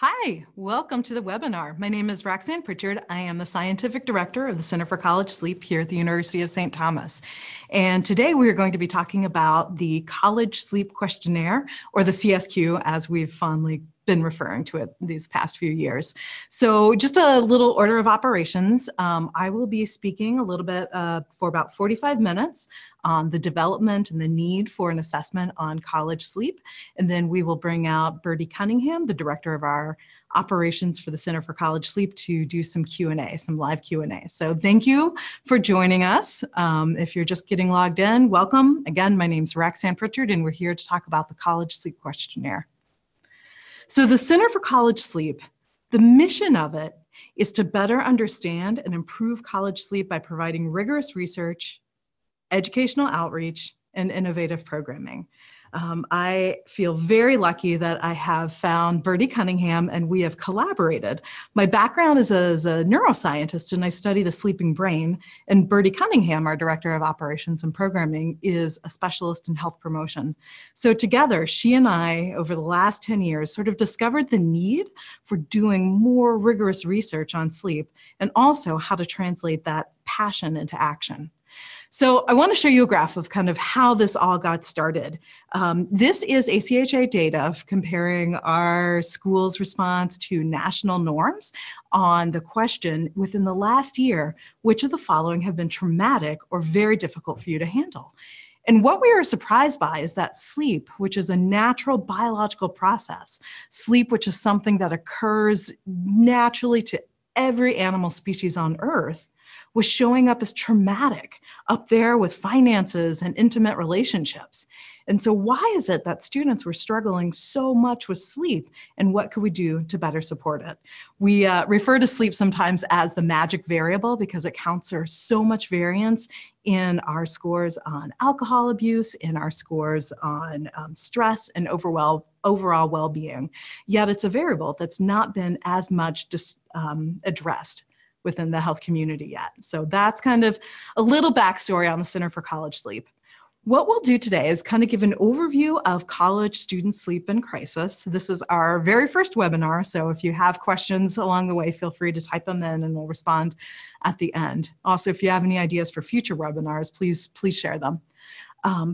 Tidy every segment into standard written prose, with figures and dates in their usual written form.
Hi, welcome to the webinar. My name is Roxanne Prichard. I am the Scientific Director of the Center for College Sleep here at the University of St. Thomas. And today we are going to be talking about the College Sleep Questionnaire, or the CSQ, as we've fondly been referring to it these past few years. So just a little order of operations. I will be speaking a little bit for about 45 minutes on the development and the need for an assessment on college sleep. And then we will bring out Bertie Cunningham, the director of our operations for the Center for College Sleep, to do some Q&A, some live Q&A. So thank you for joining us. If you're just getting logged in, welcome. Again, my name's Roxanne Prichard, and we're here to talk about the College Sleep Questionnaire. So the Center for College Sleep, the mission of it is to better understand and improve college sleep by providing rigorous research, educational outreach, and innovative programming. I feel very lucky that I have found Bertie Cunningham and we have collaborated. My background is as a neuroscientist, and I study the sleeping brain. And Bertie Cunningham, our Director of Operations and Programming, is a specialist in health promotion. So together, she and I, over the last 10 years, sort of discovered the need for doing more rigorous research on sleep and also how to translate that passion into action. So I want to show you a graph of kind of how this all got started. This is ACHA data comparing our school's response to national norms on the question, within the last year, which of the following have been traumatic or very difficult for you to handle? And what we were surprised by is that sleep, which is a natural biological process, sleep, which is something that occurs naturally to every animal species on Earth, was showing up as traumatic, up there with finances and intimate relationships. And so why is it that students were struggling so much with sleep, and what could we do to better support it? We refer to sleep sometimes as the magic variable because it accounts for so much variance in our scores on alcohol abuse, in our scores on stress and overall well-being. Yet it's a variable that's not been as much addressed within the health community yet. So that's kind of a little backstory on the Center for College Sleep. What we'll do today is kind of give an overview of college student sleep in crisis. This is our very first webinar, so if you have questions along the way, feel free to type them in and we'll respond at the end. Also, if you have any ideas for future webinars, please share them.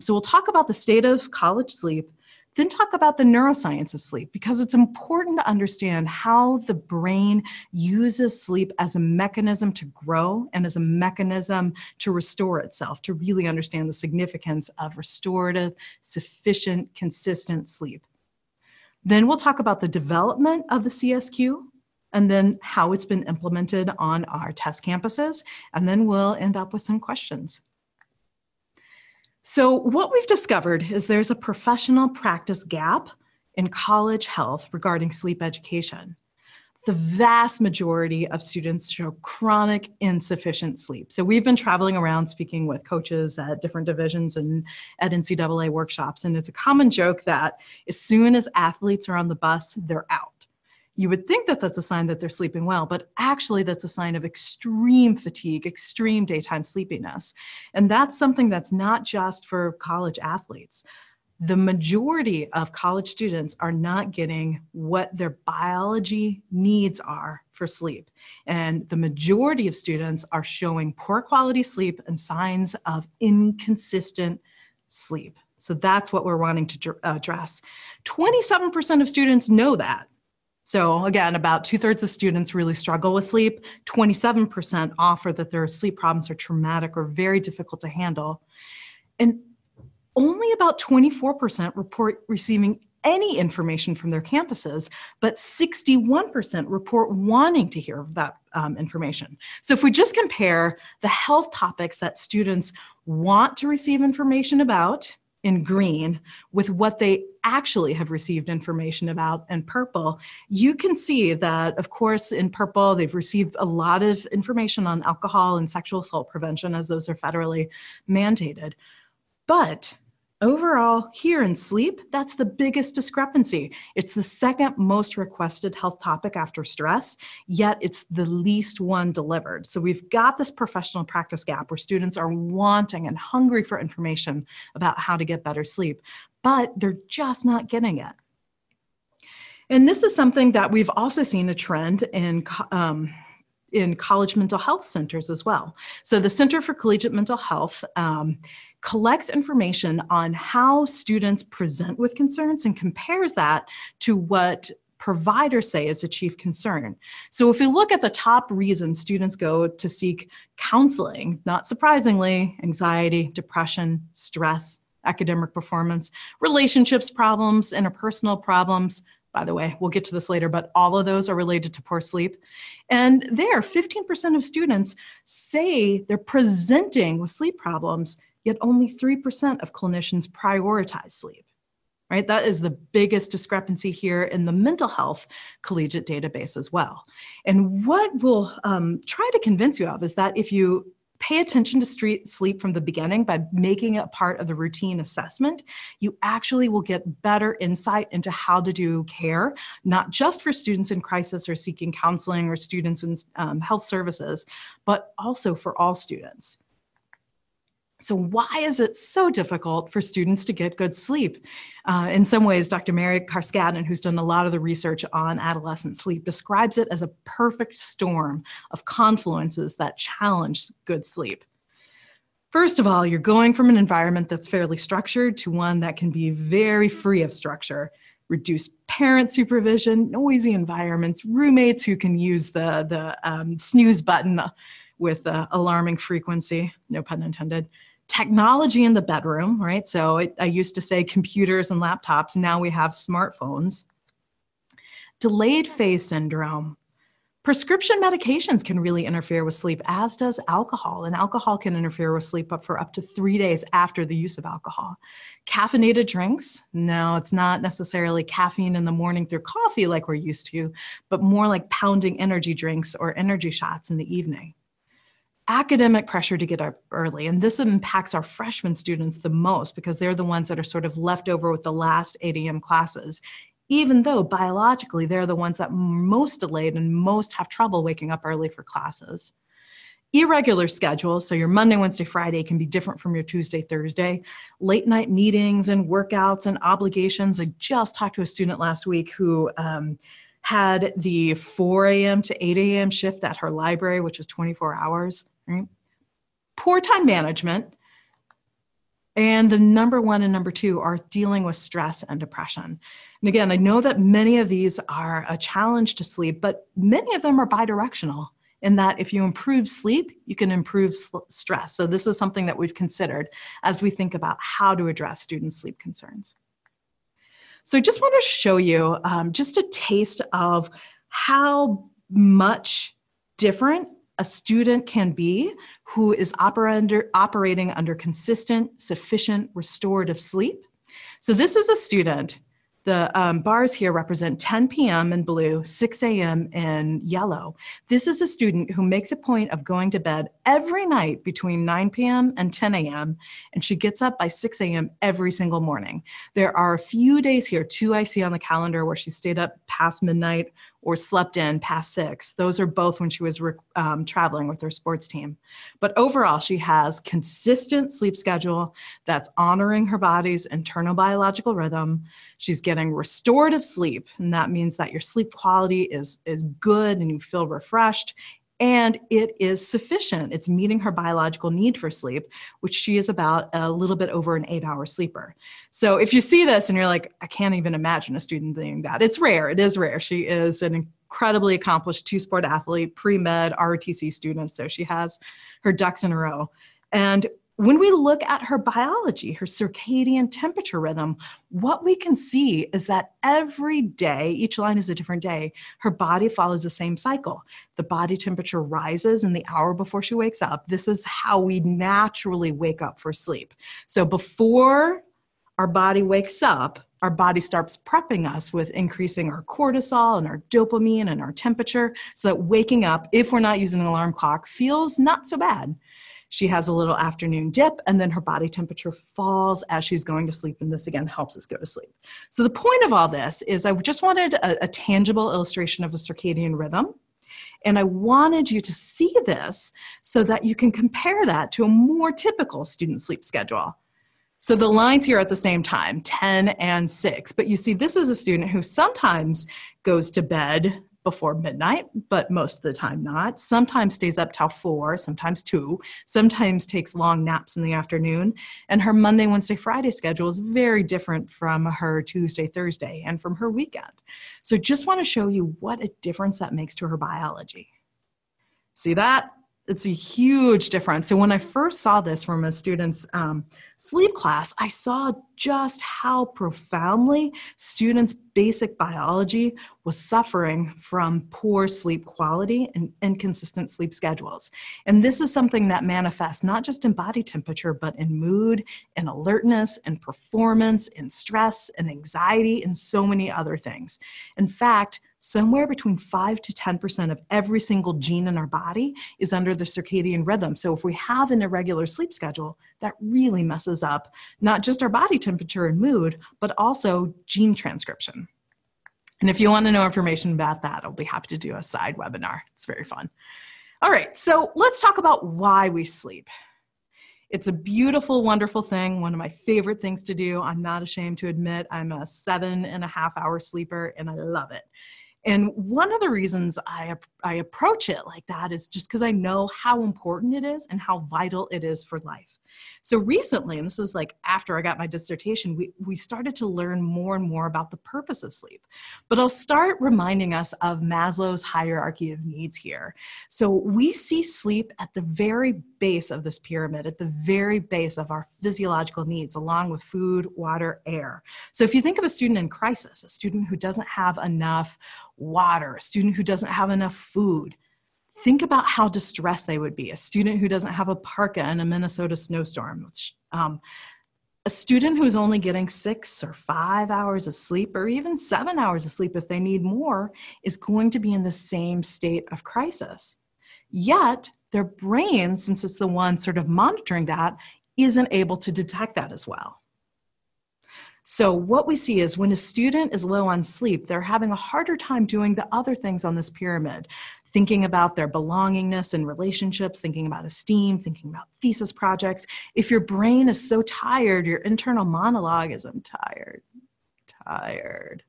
So we'll talk about the state of college sleep, then talk about the neuroscience of sleep, because it's important to understand how the brain uses sleep as a mechanism to grow and as a mechanism to restore itself, to really understand the significance of restorative, sufficient, consistent sleep. Then we'll talk about the development of the CSQ, and then how it's been implemented on our test campuses, and then we'll end up with some questions. So what we've discovered is there's a professional practice gap in college health regarding sleep education. The vast majority of students show chronic insufficient sleep. So we've been traveling around speaking with coaches at different divisions and at NCAA workshops, and it's a common joke that as soon as athletes are on the bus, they're out. You would think that that's a sign that they're sleeping well, but actually that's a sign of extreme fatigue, extreme daytime sleepiness. And that's something that's not just for college athletes. The majority of college students are not getting what their biology needs are for sleep. And the majority of students are showing poor quality sleep and signs of inconsistent sleep. So that's what we're wanting to address. 27% of students know that. So again, about 2/3 of students really struggle with sleep. 27% offer that their sleep problems are traumatic or very difficult to handle. And only about 24% report receiving any information from their campuses, but 61% report wanting to hear that information. So if we just compare the health topics that students want to receive information about in green with what they actually have received information about in purple, you can see that, of course, in purple, they've received a lot of information on alcohol and sexual assault prevention, as those are federally mandated. But overall, here in sleep, that's the biggest discrepancy. It's the second most requested health topic after stress, yet it's the least one delivered. So we've got this professional practice gap where students are wanting and hungry for information about how to get better sleep, but they're just not getting it. And this is something that we've also seen a trend in college mental health centers as well. So the Center for Collegiate Mental Health collects information on how students present with concerns and compares that to what providers say is a chief concern. So if we look at the top reasons students go to seek counseling, not surprisingly, anxiety, depression, stress, academic performance, relationships problems, interpersonal problems. By the way, we'll get to this later, but all of those are related to poor sleep. And there, 15% of students say they're presenting with sleep problems, yet only 3% of clinicians prioritize sleep, right? That is the biggest discrepancy here in the mental health collegiate database as well. And what we'll try to convince you of is that if you pay attention to sleep from the beginning by making it part of the routine assessment, you actually will get better insight into how to do care, not just for students in crisis or seeking counseling or students in health services, but also for all students. So why is it so difficult for students to get good sleep? In some ways, Dr. Mary Carskadden, who's done a lot of the research on adolescent sleep, describes it as a perfect storm of confluences that challenge good sleep. First of all, you're going from an environment that's fairly structured to one that can be very free of structure. Reduced parent supervision, noisy environments, roommates who can use the snooze button with alarming frequency, no pun intended. Technology in the bedroom, right? So I used to say computers and laptops. Now we have smartphones. Delayed phase syndrome. Prescription medications can really interfere with sleep, as does alcohol. And alcohol can interfere with sleep for up to 3 days after the use of alcohol. Caffeinated drinks. No, it's not necessarily caffeine in the morning through coffee like we're used to, but more like pounding energy drinks or energy shots in the evening. Academic pressure to get up early. And this impacts our freshman students the most because they're the ones that are sort of left over with the last 8 a.m. classes, even though biologically they're the ones that most delayed and most have trouble waking up early for classes. Irregular schedules, so your Monday, Wednesday, Friday can be different from your Tuesday, Thursday. Late night meetings and workouts and obligations. I just talked to a student last week who had the 4 a.m. to 8 a.m. shift at her library, which is 24 hours. Right? Poor time management. And the number one and number two are dealing with stress and depression. And again, I know that many of these are a challenge to sleep, but many of them are bidirectional in that if you improve sleep, you can improve stress. So this is something that we've considered as we think about how to address student sleep concerns. So I just wanted to show you just a taste of how much different a student can be who is operating under consistent, sufficient, restorative sleep. So this is a student. The bars here represent 10 p.m. in blue, 6 a.m. in yellow. This is a student who makes a point of going to bed every night between 9 p.m. and 10 a.m., and she gets up by 6 a.m. every single morning. There are a few days here, 2 I see on the calendar, where she stayed up past midnight or slept in past 6. Those are both when she was traveling with her sports team. But overall, she has consistent sleep schedule that's honoring her body's internal biological rhythm. She's getting restorative sleep, and that means that your sleep quality is good and you feel refreshed, and it is sufficient. It's meeting her biological need for sleep, which she is about a little bit over an 8-hour sleeper. So if you see this and you're like, I can't even imagine a student doing that. It's rare. It is rare. She is an incredibly accomplished 2-sport athlete, pre-med, ROTC student. So she has her ducks in a row. And when we look at her biology, her circadian temperature rhythm, what we can see is that every day, each line is a different day, her body follows the same cycle. The body temperature rises in the hour before she wakes up. This is how we naturally wake up for sleep. So before our body wakes up, our body starts prepping us with increasing our cortisol and our dopamine and our temperature so that waking up, if we're not using an alarm clock, feels not so bad. She has a little afternoon dip, and then her body temperature falls as she's going to sleep, and this again helps us go to sleep. So the point of all this is I just wanted a tangible illustration of a circadian rhythm, and I wanted you to see this so that you can compare that to a more typical student sleep schedule. So the lines here are at the same time, 10 and 6. But you see, this is a student who sometimes goes to bed before midnight, but most of the time not. Sometimes stays up till 4, sometimes 2, sometimes takes long naps in the afternoon. And her Monday, Wednesday, Friday schedule is very different from her Tuesday, Thursday, and from her weekend. So just want to show you what a difference that makes to her biology. See that? It's a huge difference. So when I first saw this from a student's sleep class, I saw just how profoundly students' basic biology was suffering from poor sleep quality and inconsistent sleep schedules. And this is something that manifests not just in body temperature, but in mood, in alertness, in performance, in stress, in anxiety, and so many other things. In fact, somewhere between 5 to 10% of every single gene in our body is under the circadian rhythm. So if we have an irregular sleep schedule, that really messes up not just our body temperature and mood, but also gene transcription. And if you want to know information about that, I'll be happy to do a side webinar. It's very fun. All right, so let's talk about why we sleep. It's a beautiful, wonderful thing. One of my favorite things to do. I'm not ashamed to admit I'm a 7.5-hour sleeper and I love it. And one of the reasons I approach it like that is just because I know how important it is and how vital it is for life. So recently, and this was like after I got my dissertation, we started to learn more and more about the purpose of sleep. But I'll start reminding us of Maslow's hierarchy of needs here. So we see sleep at the very base of this pyramid, at the very base of our physiological needs, along with food, water, air. So if you think of a student in crisis, a student who doesn't have enough water, a student who doesn't have enough food, think about how distressed they would be. A student who doesn't have a parka in a Minnesota snowstorm, a student who's only getting 6 or 5 hours of sleep, or even 7 hours of sleep if they need more, is going to be in the same state of crisis. Yet their brain, since it's the one sort of monitoring that, isn't able to detect that as well. So what we see is when a student is low on sleep, they're having a harder time doing the other things on this pyramid, thinking about their belongingness and relationships, thinking about esteem, thinking about thesis projects. If your brain is so tired, your internal monologue is, I'm tired, tired.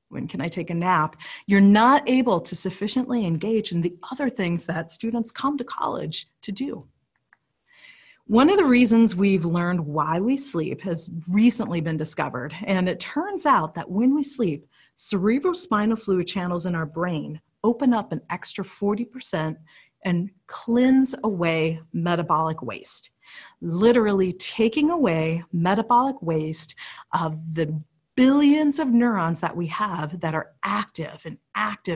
When can I take a nap? You're not able to sufficiently engage in the other things that students come to college to do. One of the reasons we've learned why we sleep has recently been discovered, and it turns out that when we sleep, cerebrospinal fluid channels in our brain open up an extra 40% and cleanse away metabolic waste, literally taking away metabolic waste of the billions of neurons that we have that are active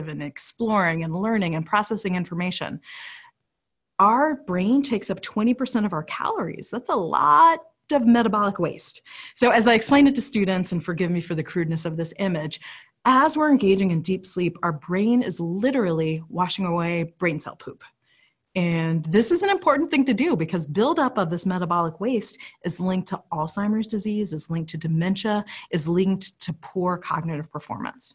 and exploring and learning and processing information. Our brain takes up 20% of our calories. That's a lot of metabolic waste. So as I explained it to students, and forgive me for the crudeness of this image, as we're engaging in deep sleep, our brain is literally washing away brain cell poop. And this is an important thing to do because buildup of this metabolic waste is linked to Alzheimer's disease, is linked to dementia, is linked to poor cognitive performance.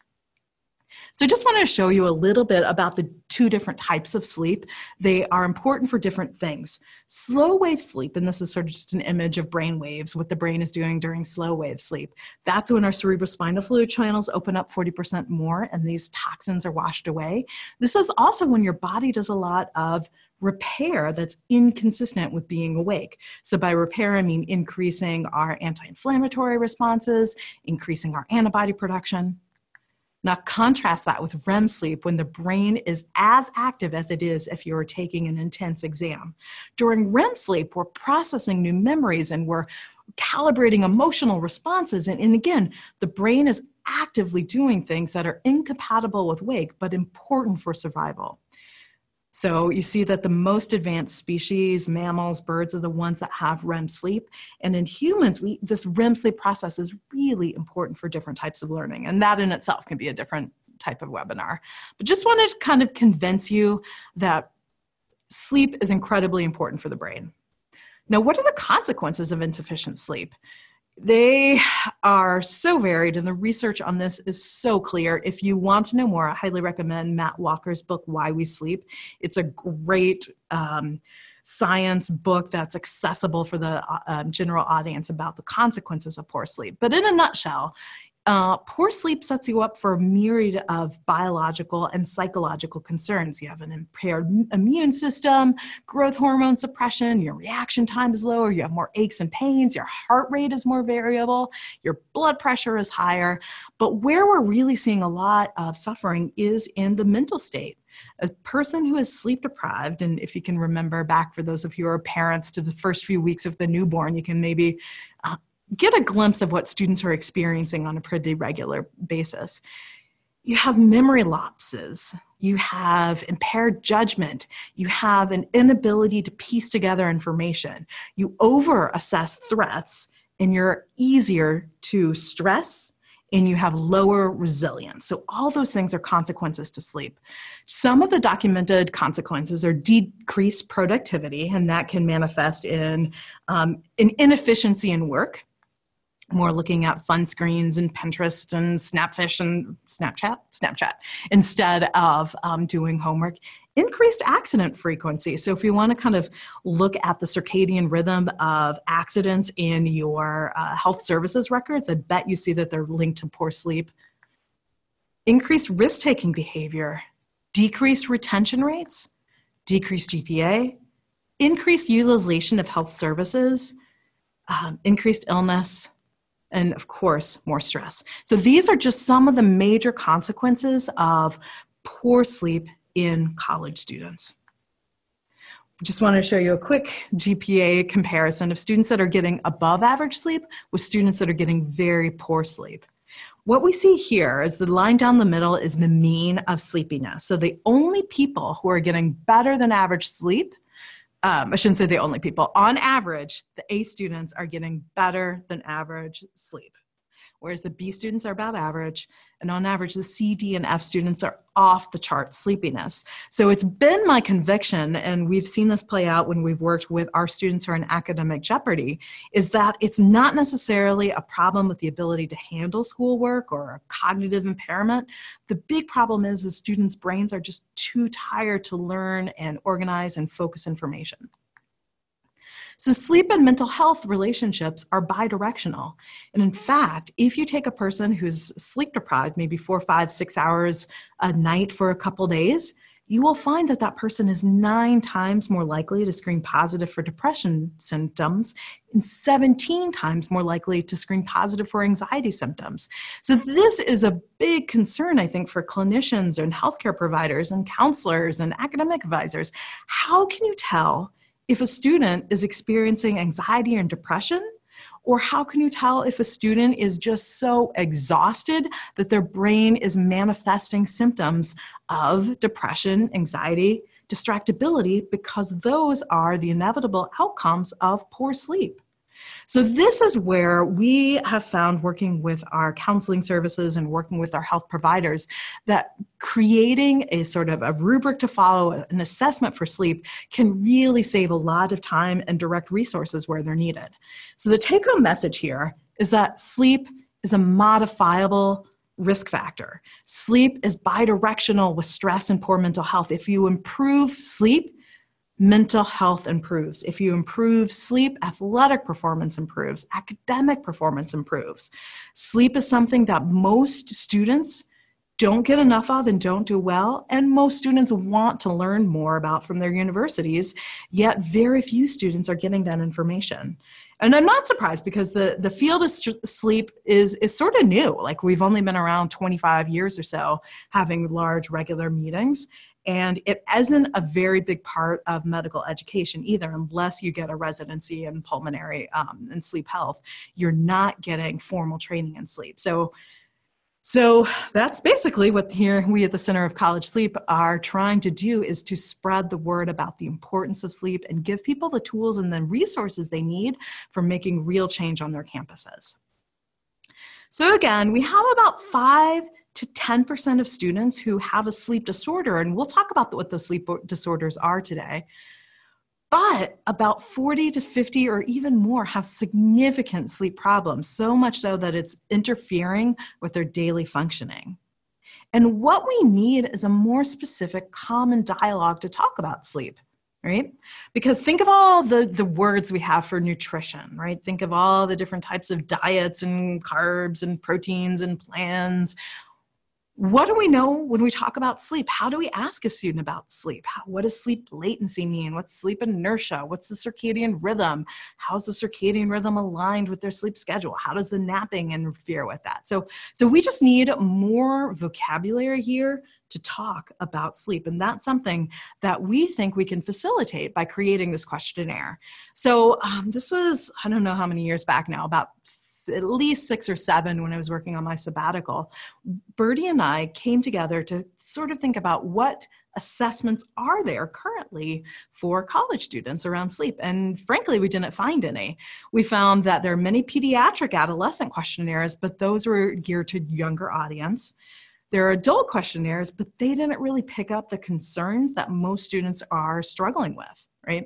So I just wanted to show you a little bit about the two different types of sleep. They are important for different things. Slow wave sleep, and this is sort of just an image of brain waves, what the brain is doing during slow wave sleep. That's when our cerebrospinal fluid channels open up 40% more and these toxins are washed away. This is also when your body does a lot of repair that's inconsistent with being awake. So by repair, I mean increasing our anti-inflammatory responses, increasing our antibody production. Now contrast that with REM sleep when the brain is as active as it is if you're taking an intense exam. During REM sleep, we're processing new memories and we're calibrating emotional responses. And again, the brain is actively doing things that are incompatible with wake, but important for survival. So you see that the most advanced species, mammals, birds, are the ones that have REM sleep. And in humans, this REM sleep process is really important for different types of learning. And that in itself can be a different type of webinar. But just wanted to kind of convince you that sleep is incredibly important for the brain. Now, what are the consequences of insufficient sleep? They are so varied, and the research on this is so clear. If you want to know more, I highly recommend Matt Walker's book, Why We Sleep. It's a great science book that's accessible for the general audience about the consequences of poor sleep. But in a nutshell, poor sleep sets you up for a myriad of biological and psychological concerns. You have an impaired immune system, growth hormone suppression, your reaction time is lower, you have more aches and pains, your heart rate is more variable, your blood pressure is higher. But where we're really seeing a lot of suffering is in the mental state. A person who is sleep deprived, and if you can remember back for those of you who are parents to the first few weeks of the newborn, you can maybe get a glimpse of what students are experiencing on a pretty regular basis. You have memory lapses, you have impaired judgment, you have an inability to piece together information, you over-assess threats, and you're easier to stress, and you have lower resilience. So all those things are consequences to sleep. Some of the documented consequences are decreased productivity, and that can manifest in an inefficiency in work. More looking at fun screens and Pinterest and Snapfish and Snapchat, instead of doing homework. Increased accident frequency. So if you want to kind of look at the circadian rhythm of accidents in your health services records, I bet you see that they're linked to poor sleep. Increased risk-taking behavior, decreased retention rates, decreased GPA, increased utilization of health services, increased illness, and of course, more stress. So these are just some of the major consequences of poor sleep in college students. Just want to show you a quick GPA comparison of students that are getting above average sleep with students that are getting very poor sleep. What we see here is the line down the middle is the mean of sleepiness. So the only people who are getting better than average sleep, I shouldn't say the only people. On average, the A students are getting better than average sleep, whereas the B students are about average, and on average, the C, D, and F students are off the chart sleepiness. So it's been my conviction, and we've seen this play out when we've worked with our students who are in academic jeopardy, is that it's not necessarily a problem with the ability to handle schoolwork or a cognitive impairment. The big problem is the students' brains are just too tired to learn and organize and focus information. So sleep and mental health relationships are bidirectional. And in fact, if you take a person who's sleep deprived, maybe 4, 5, 6 hours a night for a couple days, you will find that that person is 9 times more likely to screen positive for depression symptoms and 17 times more likely to screen positive for anxiety symptoms. So this is a big concern, I think, for clinicians and healthcare providers and counselors and academic advisors. How can you tell if a student is experiencing anxiety and depression? Or how can you tell if a student is just so exhausted that their brain is manifesting symptoms of depression, anxiety, distractibility, because those are the inevitable outcomes of poor sleep? So this is where we have found, working with our counseling services and working with our health providers, that creating a sort of a rubric to follow, an assessment for sleep, can really save a lot of time and direct resources where they're needed. So the take-home message here is that sleep is a modifiable risk factor. Sleep is bidirectional with stress and poor mental health. If you improve sleep, mental health improves. If you improve sleep, athletic performance improves, academic performance improves. Sleep is something that most students don't get enough of and don't do well, and most students want to learn more about from their universities, yet very few students are getting that information. And I'm not surprised, because the field of sleep is sort of new. Like, we've only been around 25 years or so having large regular meetings. And it isn't a very big part of medical education either, unless you get a residency in pulmonary and sleep health. You're not getting formal training in sleep. So that's basically what we at the Center of College Sleep are trying to do, is to spread the word about the importance of sleep and give people the tools and the resources they need for making real change on their campuses. So again, we have about 5 to 10% of students who have a sleep disorder, and we'll talk about what those sleep disorders are today. But about 40 to 50 or even more have significant sleep problems, so much so that it's interfering with their daily functioning. And what we need is a more specific, common dialogue to talk about sleep, right? Because think of all the words we have for nutrition, right? Think of all the different types of diets and carbs and proteins and plans. What do we know when we talk about sleep? How do we ask a student about sleep? What does sleep latency mean? What's sleep inertia? What's the circadian rhythm? How's the circadian rhythm aligned with their sleep schedule? How does the napping interfere with that? So we just need more vocabulary here to talk about sleep. And that's something that we think we can facilitate by creating this questionnaire. So this was, I don't know how many years back now, about at least 6 or 7 when I was working on my sabbatical. Birdie and I came together to sort of think about what assessments are there currently for college students around sleep. And frankly, we didn't find any. We found that there are many pediatric adolescent questionnaires, but those were geared to younger audience. There are adult questionnaires, but they didn't really pick up the concerns that most students are struggling with, right?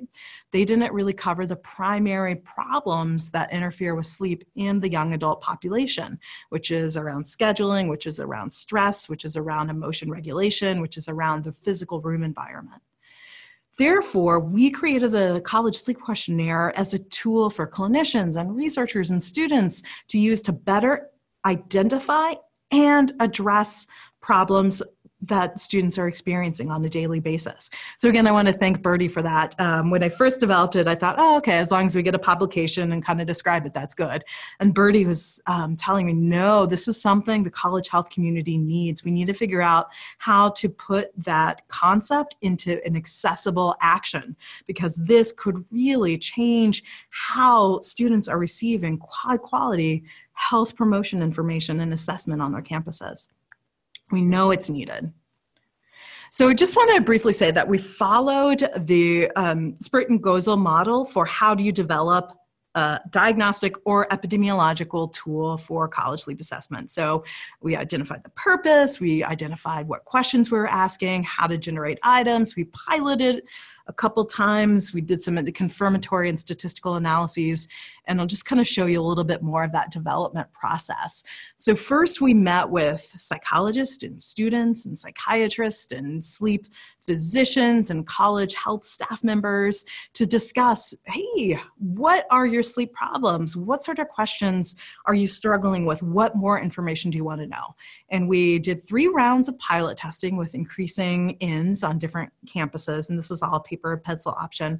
They didn't really cover the primary problems that interfere with sleep in the young adult population, which is around scheduling, which is around stress, which is around emotion regulation, which is around the physical room environment. Therefore, we created the College Sleep Questionnaire as a tool for clinicians and researchers and students to use to better identify and address problems that students are experiencing on a daily basis. So again, I want to thank Birdie for that. When I first developed it, I thought, oh, okay, as long as we get a publication and kind of describe it, that's good. And Birdie was telling me, no, this is something the college health community needs. We need to figure out how to put that concept into an accessible action, because this could really change how students are receiving high quality health promotion information and assessment on their campuses. We know it's needed. So I just want to briefly say that we followed the Spirit and Gozel model for how do you develop a diagnostic or epidemiological tool for college sleep assessment. So we identified the purpose, we identified what questions we were asking, how to generate items, we piloted a couple times, we did some confirmatory and statistical analyses, and I'll just kind of show you a little bit more of that development process. So first we met with psychologists and students and psychiatrists and sleep physicians and college health staff members to discuss, hey, what are your sleep problems? What sort of questions are you struggling with? What more information do you want to know? And we did 3 rounds of pilot testing with increasing ins on different campuses, and this is all paper and pencil option.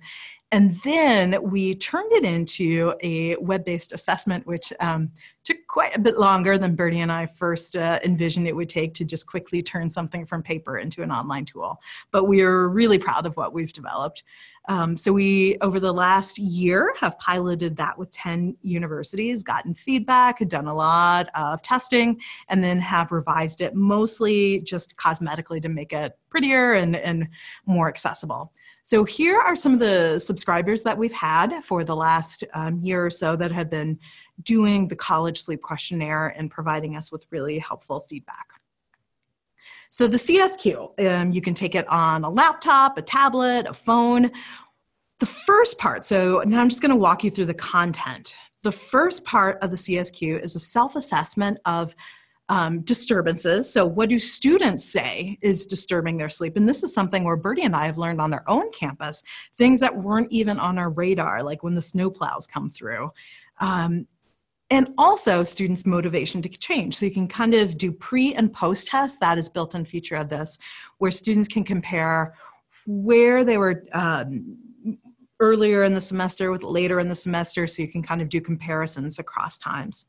And then we turned it into a web-based assessment, which took quite a bit longer than Birdie and I first envisioned it would take to just quickly turn something from paper into an online tool. But we are really proud of what we've developed. So we, over the last year, have piloted that with 10 universities, gotten feedback, done a lot of testing, and then have revised it mostly just cosmetically to make it prettier and more accessible. So here are some of the subscribers that we've had for the last year or so that have been doing the College Sleep Questionnaire and providing us with really helpful feedback. So the CSQ, you can take it on a laptop, a tablet, a phone. The first part, so now I'm just going to walk you through the content. The first part of the CSQ is a self-assessment of disturbances. So what do students say is disturbing their sleep? And this is something where Birdie and I have learned on our own campus, things that weren't even on our radar, like when the snowplows come through. And also students' motivation to change. So you can kind of do pre and post tests. That is built-in feature of this, where students can compare where they were earlier in the semester with later in the semester, so you can kind of do comparisons across times.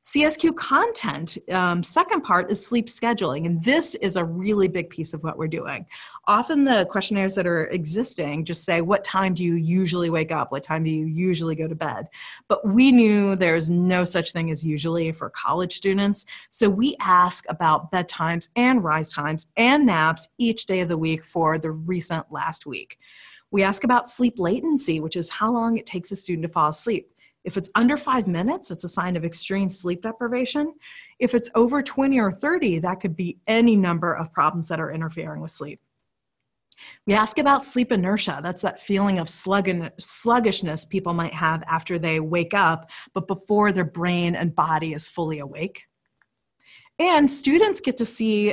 CSQ content, second part is sleep scheduling, and this is a really big piece of what we're doing. Often the questionnaires that are existing just say, what time do you usually wake up? What time do you usually go to bed? But we knew there's no such thing as usually for college students, so we ask about bedtimes and rise times and naps each day of the week for the recent last week. We ask about sleep latency, which is how long it takes a student to fall asleep. If it's under 5 minutes, it's a sign of extreme sleep deprivation. If it's over 20 or 30, that could be any number of problems that are interfering with sleep. We ask about sleep inertia. That's that feeling of sluggishness people might have after they wake up, but before their brain and body is fully awake. And students get to see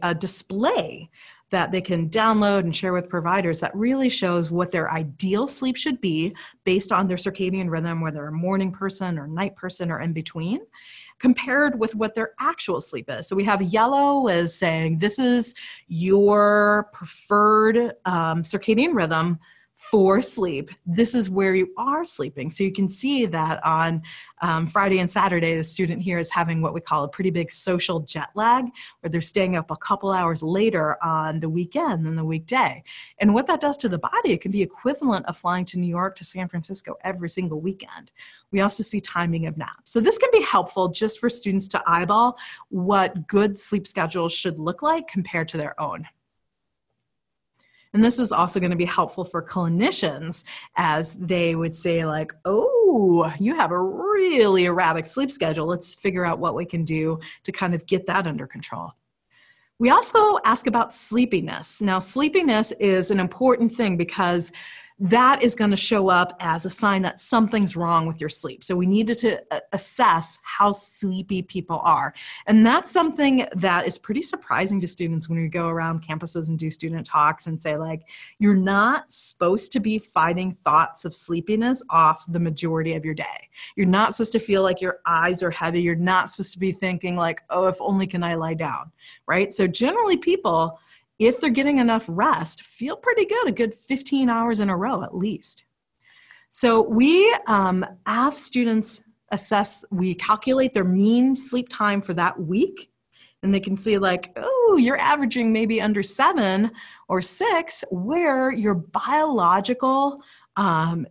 a display that they can download and share with providers that really shows what their ideal sleep should be based on their circadian rhythm, whether they're a morning person or night person or in between, compared with what their actual sleep is. So we have yellow as saying this is your preferred circadian rhythm for sleep. This is where you are sleeping. So you can see that on Friday and Saturday, the student here is having what we call a pretty big social jet lag, where they're staying up a couple hours later on the weekend than the weekday. And what that does to the body, it can be equivalent of flying to New York to San Francisco every single weekend. We also see timing of naps. So this can be helpful just for students to eyeball what good sleep schedules should look like compared to their own. And this is also going to be helpful for clinicians as they would say like, oh, you have a really erratic sleep schedule. Let's figure out what we can do to kind of get that under control. We also ask about sleepiness. Now, sleepiness is an important thing because that is going to show up as a sign that something's wrong with your sleep. So we needed to assess how sleepy people are. And that's something that is pretty surprising to students when we go around campuses and do student talks and say like, you're not supposed to be fighting thoughts of sleepiness off the majority of your day. You're not supposed to feel like your eyes are heavy. You're not supposed to be thinking like, oh, if only can I lie down, right? So generally people, if they're getting enough rest, feel pretty good, a good 15 hours in a row at least. So we have students assess, we calculate their mean sleep time for that week, and they can see like, oh, you're averaging maybe under 7 or 6, where your biological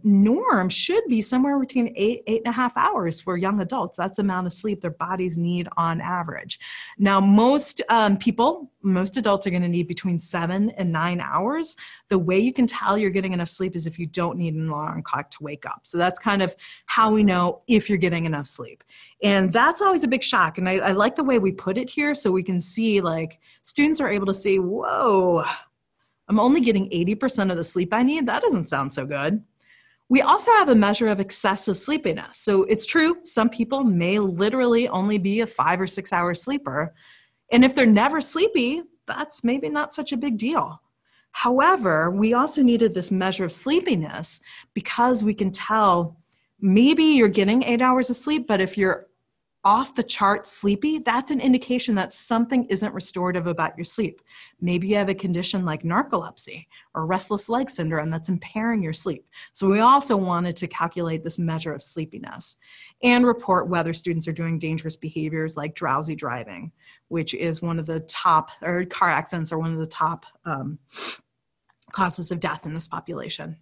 norm should be somewhere between 8.5 hours for young adults. That's the amount of sleep their bodies need on average. Now, most adults are going to need between 7 and 9 hours. The way you can tell you're getting enough sleep is if you don't need an alarm clock to wake up. So that's kind of how we know if you're getting enough sleep. And that's always a big shock. And I like the way we put it here so we can see like students are able to see, whoa, I'm only getting 80% of the sleep I need. That doesn't sound so good. We also have a measure of excessive sleepiness. So it's true, some people may literally only be a 5 or 6 hour sleeper. And if they're never sleepy, that's maybe not such a big deal. However, we also needed this measure of sleepiness because we can tell maybe you're getting 8 hours of sleep, but if you're off the chart sleepy, that's an indication that something isn't restorative about your sleep. Maybe you have a condition like narcolepsy or restless leg syndrome that's impairing your sleep. So we also wanted to calculate this measure of sleepiness and report whether students are doing dangerous behaviors like drowsy driving, which is one of the top, or car accidents are one of the top causes of death in this population.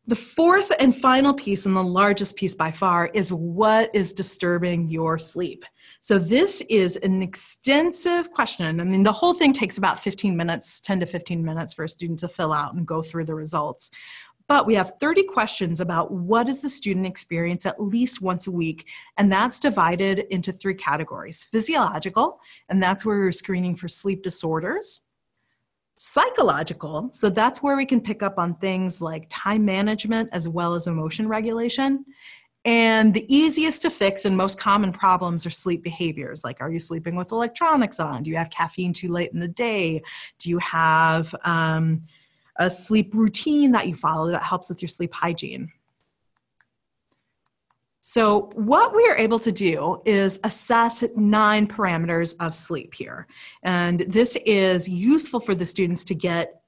The fourth and final piece, and the largest piece by far, is what is disturbing your sleep. So this is an extensive question. I mean, the whole thing takes about 15 minutes, 10 to 15 minutes for a student to fill out and go through the results. But we have 30 questions about what does the student experience at least once a week, and that's divided into 3 categories. Physiological, and that's where we're screening for sleep disorders. Psychological, so that's where we can pick up on things like time management as well as emotion regulation. And the easiest to fix and most common problems are sleep behaviors, like are you sleeping with electronics on? Do you have caffeine too late in the day? Do you have a sleep routine that you follow that helps with your sleep hygiene? So what we are able to do is assess 9 parameters of sleep here. And this is useful for the students to get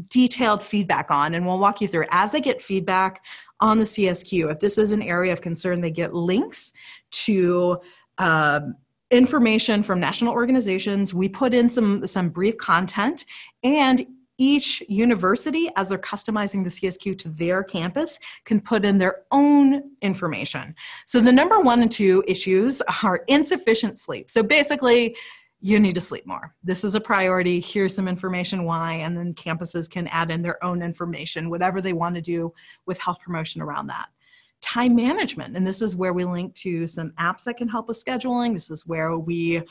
detailed feedback on, and we'll walk you through it. As they get feedback on the CSQ, if this is an area of concern, they get links to information from national organizations. We put in some brief content, and each university, as they're customizing the CSQ to their campus, can put in their own information. So the number 1 and 2 issues are insufficient sleep. So basically, you need to sleep more. This is a priority. Here's some information why, and then campuses can add in their own information, whatever they want to do with health promotion around that. Time management, and this is where we link to some apps that can help with scheduling. This is where we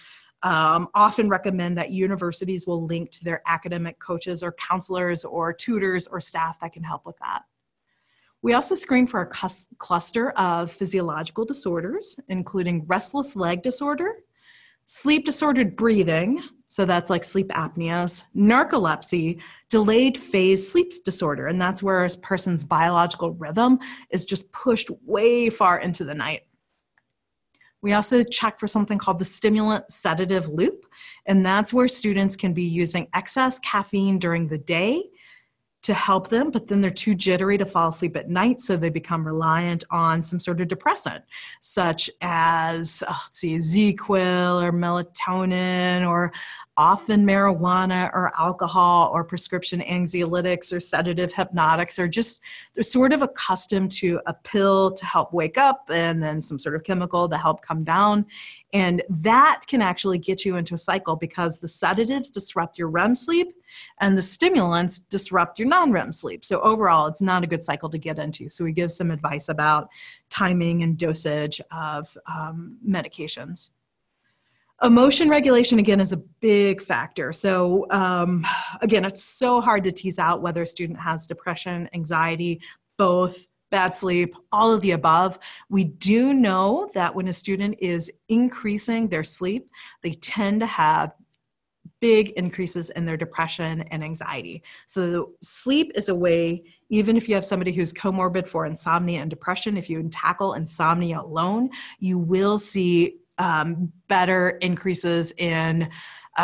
often recommend that universities will link to their academic coaches or counselors or tutors or staff that can help with that. We also screen for a cluster of physiological disorders, including restless leg disorder, sleep disordered breathing, so that's like sleep apneas, narcolepsy, delayed phase sleep disorder, and that's where a person's biological rhythm is just pushed way far into the night. We also check for something called the stimulant sedative loop, and that's where students can be using excess caffeine during the day to help them, but then they're too jittery to fall asleep at night, so they become reliant on some sort of depressant, such as, ZQuil or melatonin, or often marijuana or alcohol or prescription anxiolytics or sedative hypnotics, or just they're sort of accustomed to a pill to help wake up and then some sort of chemical to help come down. And that can actually get you into a cycle because the sedatives disrupt your REM sleep and the stimulants disrupt your non-REM sleep. So overall, it's not a good cycle to get into. So we give some advice about timing and dosage of medications. Emotion regulation, again, is a big factor. So again, it's so hard to tease out whether a student has depression, anxiety, both, bad sleep, all of the above. We do know that when a student is increasing their sleep, they tend to have big increases in their depression and anxiety. So sleep is a way, even if you have somebody who's comorbid for insomnia and depression, if you tackle insomnia alone, you will see better increases in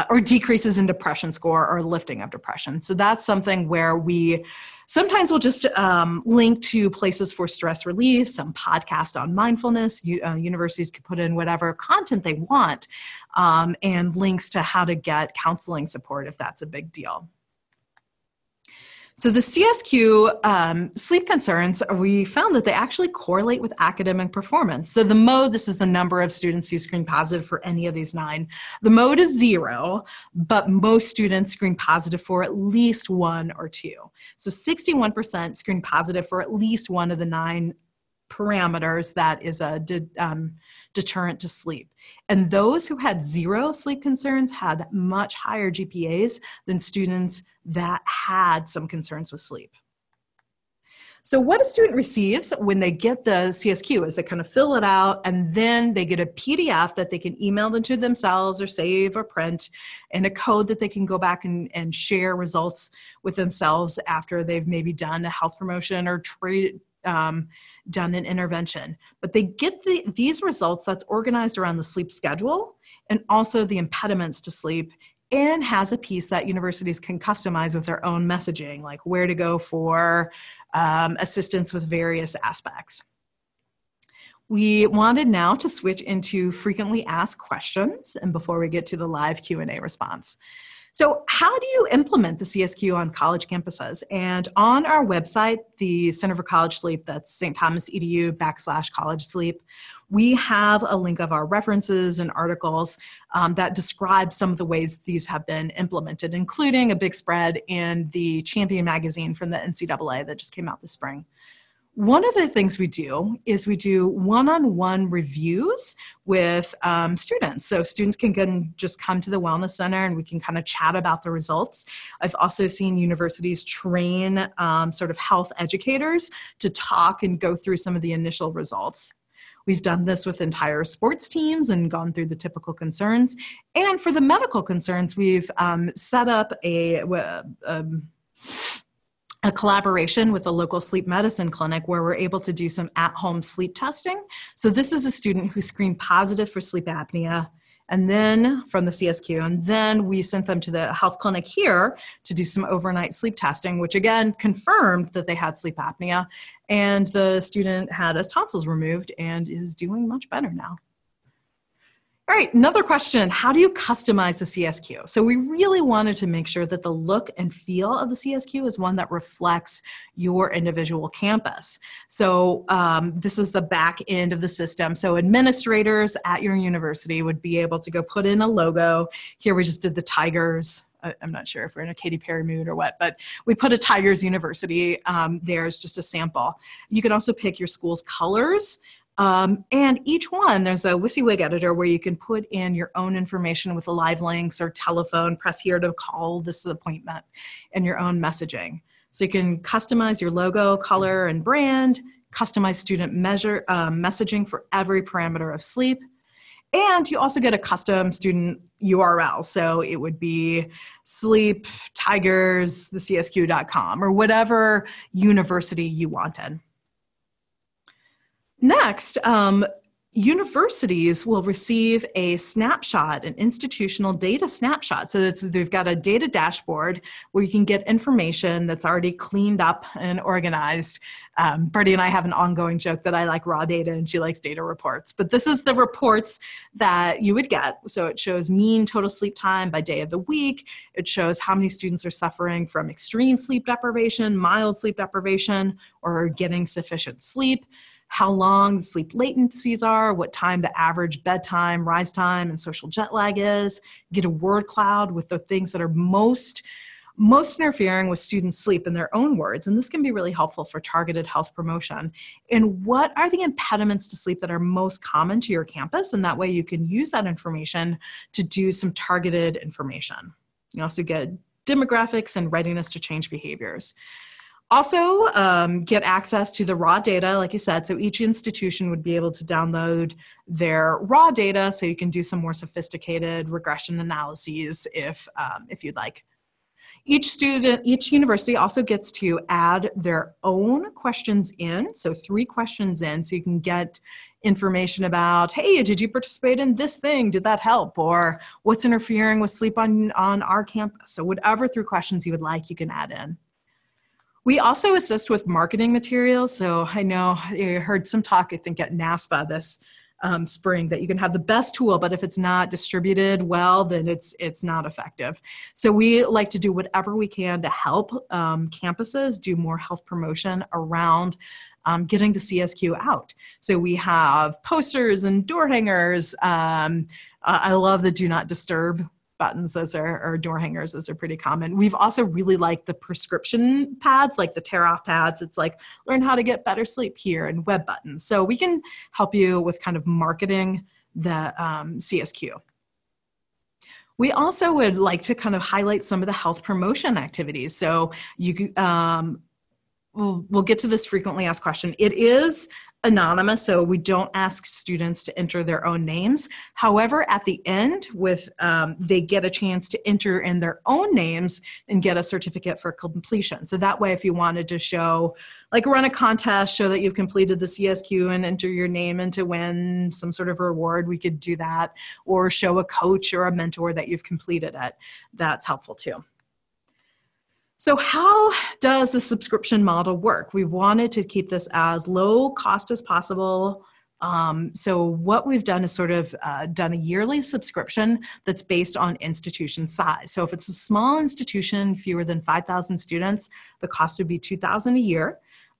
or decreases in depression score or lifting of depression. So that's something where we sometimes we'll just link to places for stress relief, some podcast on mindfulness. Universities can put in whatever content they want, and links to how to get counseling support if that's a big deal. So the CSQ sleep concerns, we found that they actually correlate with academic performance. So the mode, this is the number of students who screen positive for any of these 9. The mode is 0, but most students screen positive for at least 1 or 2. So 61% screen positive for at least one of the 9 parameters that is a deterrent to sleep. And those who had 0 sleep concerns had much higher GPAs than students that had some concerns with sleep. So what a student receives when they get the CSQ is they kind of fill it out, and then they get a PDF that they can email them to themselves or save or print, and a code that they can go back and share results with themselves after they've maybe done a health promotion or done an intervention. But they get these results that's organized around the sleep schedule and also the impediments to sleep, and has a piece that universities can customize with their own messaging, like where to go for assistance with various aspects. We wanted now to switch into frequently asked questions, and before we get to the live Q&A response. So how do you implement the CSQ on college campuses? And on our website, the Center for College Sleep, that's stthomas.edu/college sleep, we have a link of our references and articles that describe some of the ways these have been implemented, including a big spread in the Champion magazine from the NCAA that just came out this spring. One of the things we do is we do one-on-one reviews with students. So students can just come to the Wellness Center and we can kind of chat about the results. I've also seen universities train sort of health educators to talk and go through some of the initial results. We've done this with entire sports teams and gone through the typical concerns. And for the medical concerns, we've set up a collaboration with a local sleep medicine clinic where we're able to do some at-home sleep testing. So this is a student who screened positive for sleep apnea, and then from the CSQ, and then we sent them to the health clinic here to do some overnight sleep testing, which again confirmed that they had sleep apnea, and the student had his tonsils removed and is doing much better now. All right, another question, how do you customize the CSQ? So we really wanted to make sure that the look and feel of the CSQ is one that reflects your individual campus. So this is the back end of the system. So administrators at your university would be able to go put in a logo. Here we just did the Tigers. I'm not sure if we're in a Katy Perry mood or what, but we put a Tigers University. There's just a sample. You can also pick your school's colors. And each one, there's a WYSIWYG editor where you can put in your own information with live links or telephone, press here to call this appointment, and your own messaging. So you can customize your logo, color, and brand, customize student messaging for every parameter of sleep. And you also get a custom student URL. So it would be sleep, tigers, the CSQ.com, or whatever university you wanted. Next, universities will receive a snapshot, an institutional data snapshot. So they've got a data dashboard where you can get information that's already cleaned up and organized. Birdie and I have an ongoing joke that I like raw data and she likes data reports. But this is the reports that you would get. So it shows mean total sleep time by day of the week. It shows how many students are suffering from extreme sleep deprivation, mild sleep deprivation, or getting sufficient sleep, how long the sleep latencies are, what time the average bedtime, rise time, and social jet lag is. Get a word cloud with the things that are most interfering with students' sleep in their own words. And this can be really helpful for targeted health promotion. And what are the impediments to sleep that are most common to your campus? And that way you can use that information to do some targeted information. You also get demographics and readiness to change behaviors. Also, get access to the raw data, like you said, so each institution would be able to download their raw data so you can do some more sophisticated regression analyses if you'd like. Each university also gets to add their own questions in, so 3 questions in, so you can get information about, hey, did you participate in this thing? Did that help? Or what's interfering with sleep on our campus? So whatever 3 questions you would like, you can add in. We also assist with marketing materials. So I know you heard some talk, I think, at NASPA this spring, that you can have the best tool, but if it's not distributed well, then it's not effective. So we like to do whatever we can to help campuses do more health promotion around getting the CSQ out. So we have posters and door hangers. I love the do not disturb buttons. Those are door hangers. Those are pretty common. We've also really liked the prescription pads, like the tear off pads. It's like, learn how to get better sleep here, and web buttons. So we can help you with kind of marketing the CSQ. We also would like to kind of highlight some of the health promotion activities. So you we'll get to this frequently asked question. It is anonymous, so we don't ask students to enter their own names. However, at the end, they get a chance to enter in their own names and get a certificate for completion. So that way, if you wanted to show, like run a contest, show that you've completed the CSQ and enter your name and to win some sort of reward, we could do that. Or show a coach or a mentor that you've completed it. That's helpful too. So how does the subscription model work? We wanted to keep this as low cost as possible. So what we've done is sort of done a yearly subscription that's based on institution size. So if it's a small institution, fewer than 5,000 students, the cost would be $2,000 a year,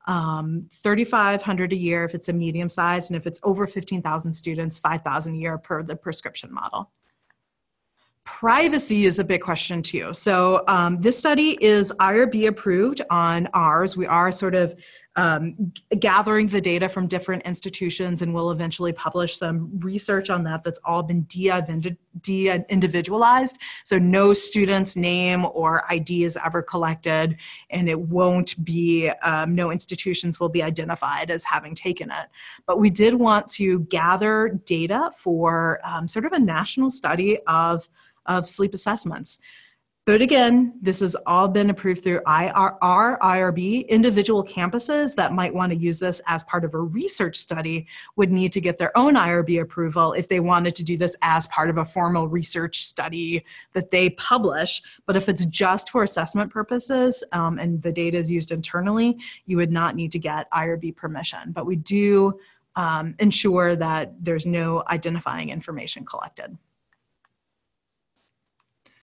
$3,500 a year if it's a medium size, and if it's over 15,000 students, $5,000 a year per the prescription model. Privacy is a big question too. So this study is IRB approved on ours. We are sort of gathering the data from different institutions, and we'll eventually publish some research on that that's all been de-individualized. So no student's name or ID is ever collected, and it won't be, no institutions will be identified as having taken it. But we did want to gather data for sort of a national study of sleep assessments. But again, this has all been approved through our IRB. Individual campuses that might want to use this as part of a research study would need to get their own IRB approval if they wanted to do this as part of a formal research study that they publish. But if it's just for assessment purposes and the data is used internally, you would not need to get IRB permission. But we do ensure that there's no identifying information collected.